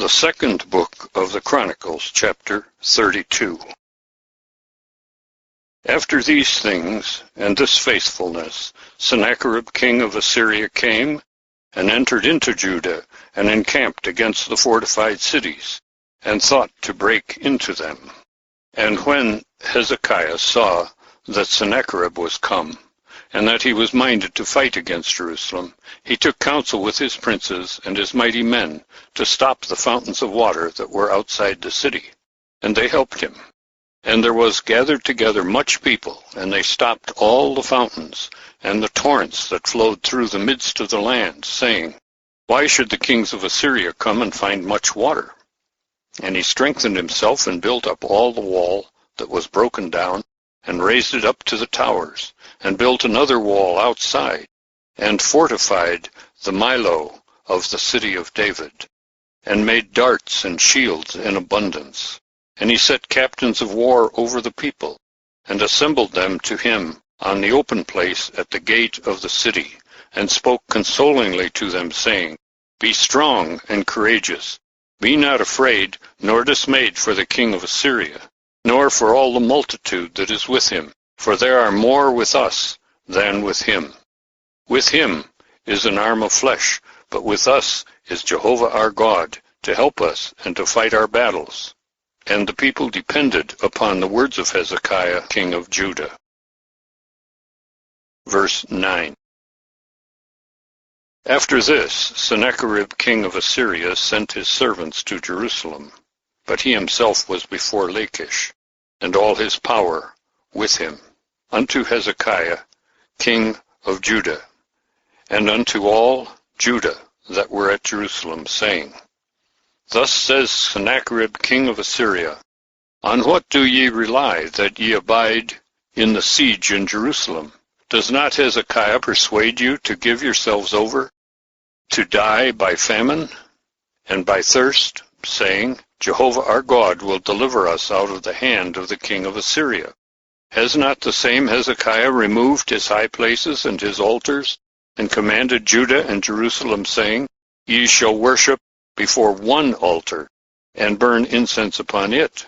The second book of the Chronicles, chapter 32. After these things, and this faithfulness, Sennacherib king of Assyria came, and entered into Judah, and encamped against the fortified cities, and thought to break into them. And when Hezekiah saw that Sennacherib was come, and that he was minded to fight against Jerusalem, he took counsel with his princes and his mighty men to stop the fountains of water that were outside the city. And they helped him. And there was gathered together much people, and they stopped all the fountains, and the torrents that flowed through the midst of the land, saying, Why should the kings of Assyria come and find much water? And he strengthened himself and built up all the wall that was broken down, and raised it up to the towers, and built another wall outside, and fortified the Milo of the city of David, and made darts and shields in abundance. And he set captains of war over the people, and assembled them to him on the open place at the gate of the city, and spoke consolingly to them, saying, Be strong and courageous. Be not afraid, nor dismayed for the king of Assyria, nor for all the multitude that is with him, for there are more with us than with him. With him is an arm of flesh, but with us is Jehovah our God, to help us and to fight our battles. And the people depended upon the words of Hezekiah, king of Judah. Verse 9. After this, Sennacherib, king of Assyria, sent his servants to Jerusalem, but he himself was before Lachish, and all his power with him, unto Hezekiah, king of Judah, and unto all Judah that were at Jerusalem, saying, Thus says Sennacherib, king of Assyria, On what do ye rely, that ye abide in the siege in Jerusalem? Does not Hezekiah persuade you to give yourselves over to die by famine and by thirst, saying, Jehovah our God will deliver us out of the hand of the king of Assyria? Has not the same Hezekiah removed his high places and his altars, and commanded Judah and Jerusalem, saying, Ye shall worship before one altar, and burn incense upon it?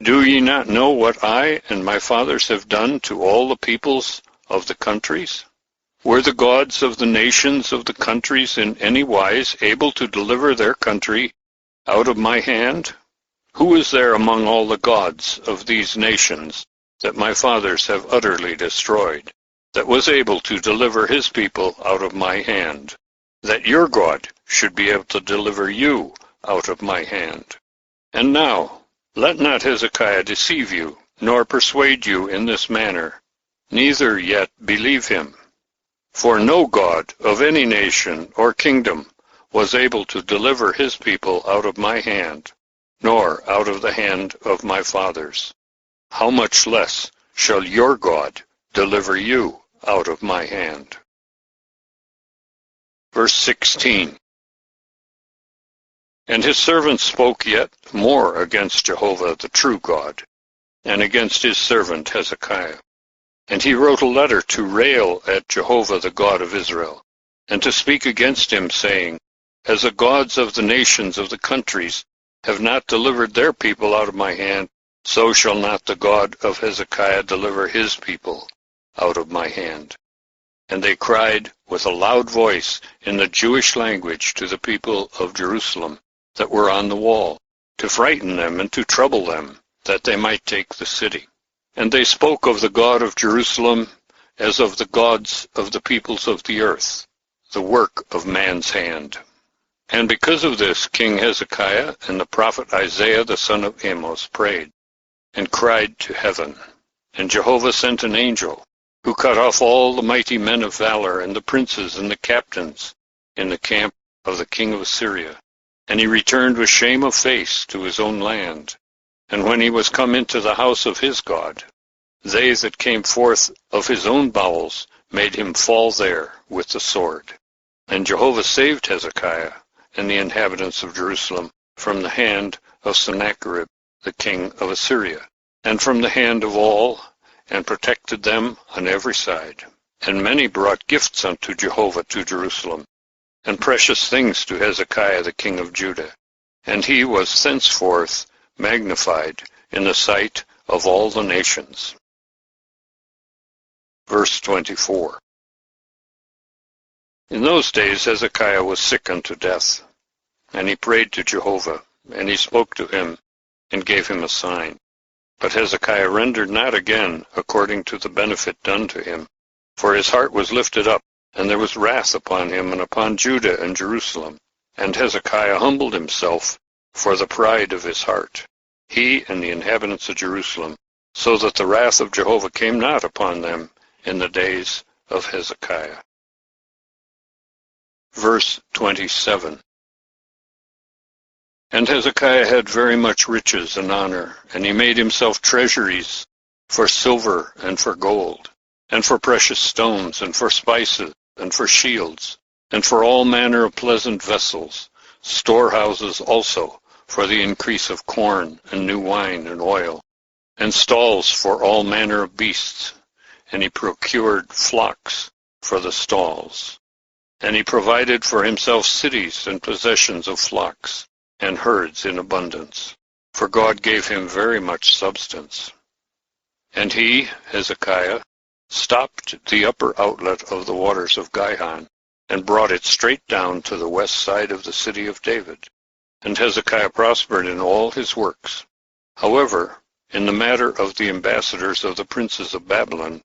Do ye not know what I and my fathers have done to all the peoples of the countries? Were the gods of the nations of the countries in any wise able to deliver their country out of my hand? Who is there among all the gods of these nations that my fathers have utterly destroyed, that was able to deliver his people out of my hand, that your God should be able to deliver you out of my hand? And now, let not Hezekiah deceive you, nor persuade you in this manner, neither yet believe him. For no God of any nation or kingdom was able to deliver his people out of my hand, nor out of the hand of my fathers. How much less shall your God deliver you out of my hand? Verse 16. And his servants spoke yet more against Jehovah the true God, and against his servant Hezekiah. And he wrote a letter to rail at Jehovah the God of Israel, and to speak against him, saying, As the gods of the nations of the countries have not delivered their people out of my hand, so shall not the God of Hezekiah deliver his people out of my hand. And they cried with a loud voice in the Jewish language to the people of Jerusalem that were on the wall, to frighten them and to trouble them, that they might take the city. And they spoke of the God of Jerusalem as of the gods of the peoples of the earth, the work of man's hand. And because of this, King Hezekiah and the prophet Isaiah the son of Amos prayed, and cried to heaven. And Jehovah sent an angel, who cut off all the mighty men of valor, and the princes and the captains, in the camp of the king of Assyria. And he returned with shame of face to his own land. And when he was come into the house of his God, they that came forth of his own bowels made him fall there with the sword. And Jehovah saved Hezekiah and the inhabitants of Jerusalem from the hand of Sennacherib, the king of Assyria, and from the hand of all, and protected them on every side. And many brought gifts unto Jehovah to Jerusalem, and precious things to Hezekiah the king of Judah. and he was thenceforth magnified in the sight of all the nations. Verse 24. In those days Hezekiah was sick unto death, and he prayed to Jehovah, and he spoke to him, and gave him a sign. But Hezekiah rendered not again according to the benefit done to him, for his heart was lifted up, and there was wrath upon him and upon Judah and Jerusalem. And Hezekiah humbled himself for the pride of his heart, he and the inhabitants of Jerusalem, so that the wrath of Jehovah came not upon them in the days of Hezekiah. Verse 27. And Hezekiah had very much riches and honor, and he made himself treasuries for silver and for gold, and for precious stones, and for spices, and for shields, and for all manner of pleasant vessels, storehouses also for the increase of corn, and new wine, and oil, and stalls for all manner of beasts. And he procured flocks for the stalls. And he provided for himself cities and possessions of flocks, and herds in abundance, for God gave him very much substance. And he, Hezekiah, stopped the upper outlet of the waters of Gihon, and brought it straight down to the west side of the city of David. And Hezekiah prospered in all his works. However, in the matter of the ambassadors of the princes of Babylon,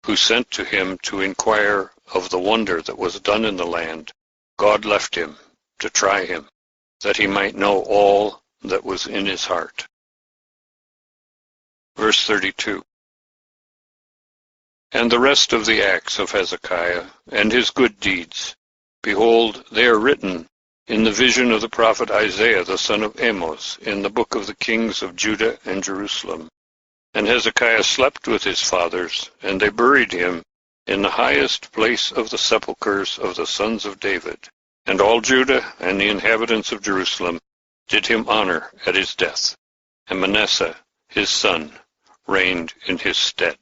who sent to him to inquire of the wonder that was done in the land, God left him to try him, that he might know all that was in his heart. Verse 32. And the rest of the acts of Hezekiah, and his good deeds, behold, they are written in the vision of the prophet Isaiah the son of Amos, in the book of the kings of Judah and Jerusalem. And Hezekiah slept with his fathers, and they buried him in the highest place of the sepulchres of the sons of David. And all Judah and the inhabitants of Jerusalem did him honor at his death. And Manasseh, his son, reigned in his stead.